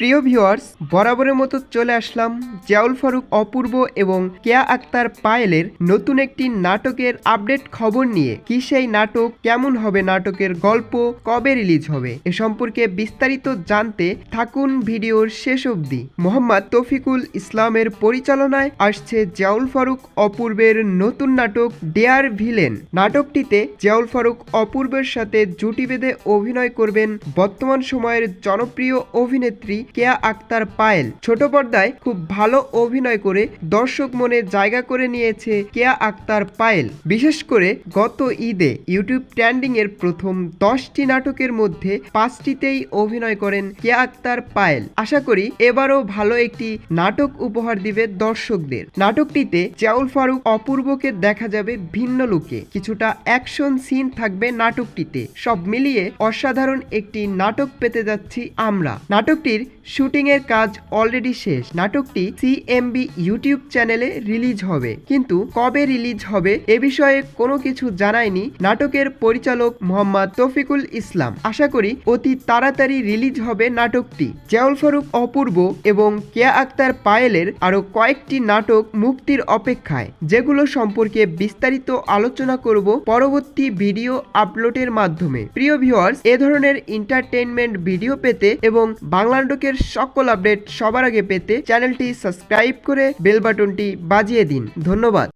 প্রিয় ভিউয়ার্স, বরাবরের মতো চলে আসলাম জিয়াউল ফারুক অপূর্ব এবং কেয়া আক্তার পায়েলের নতুন একটি নাটকের আপডেট খবর নিয়ে। কি সেই নাটক, কেমন হবে নাটকের গল্প, কবে রিলিজ হবে এ সম্পর্কে বিস্তারিত জানতে থাকুন ভিডিওর শেষ অবধি। মোহাম্মদ তৌফিকুল ইসলামের পরিচালনায় আসছে জিয়াউল ফারুক অপূর্বের নতুন নাটক ডেয়ার ভিলেন। নাটকটিতে জিয়াউল ফারুক অপূর্বের সাথে জুটি বেঁধে অভিনয় করবেন বর্তমান সময়ের জনপ্রিয় অভিনেত্রী কেয়া আক্তার পায়েল। ছোট পর্দায় খুব ভালো অভিনয় করে দর্শক মনে জায়গা করে নিয়েছে কেয়া আক্তার পায়েল। বিশেষ করে গত ঈদে ইউটিউব ট্রেন্ডিং এর প্রথম 10টি নাটকের মধ্যে 5টিতেই অভিনয় করেন কেয়া আক্তার পায়েল। আশা করি এবারও ভালো একটি নাটক উপহার দিবে দর্শকদের। নাটকটিতে জিয়াউল ফারুক অপূর্বকে দেখা যাবে ভিন্ন লুকে, কিছুটা অ্যাকশন সিন থাকবে নাটকটিতে। সব মিলিয়ে অসাধারণ একটি নাটক পেতে যাচ্ছি আমরা। নাটকটির শুটিং এর কাজ অলরেডি শেষ। নাটকটি সিএমবি ইউটিউব চ্যানেলে রিলিজ হবে, কিন্তু কবে রিলিজ হবে এ বিষয়ে কোনো কিছু জানায়নি নাটকের পরিচালক মোহাম্মদ তৌফিকুল ইসলাম। আশা করি অতি তাড়াতাড়ি রিলিজ হবে নাটকটি। জিয়াউল ফারুক অপূর্ব এবং কেয়া আক্তার পায়েলের আরো কয়েকটি নাটক মুক্তির অপেক্ষায়, যেগুলো সম্পর্কে বিস্তারিত আলোচনা করব পরবর্তী ভিডিও আপলোডের মাধ্যমে। প্রিয় ভিউয়ার্স, এ ধরনের এন্টারটেইনমেন্ট ভিডিও পেতে এবং বাংলা নাটকের সকল আপডেট সবার আগে পেতে চ্যানেলটি সাবস্ক্রাইব করে বেল বাটনটি বাজিয়ে দিন। ধন্যবাদ।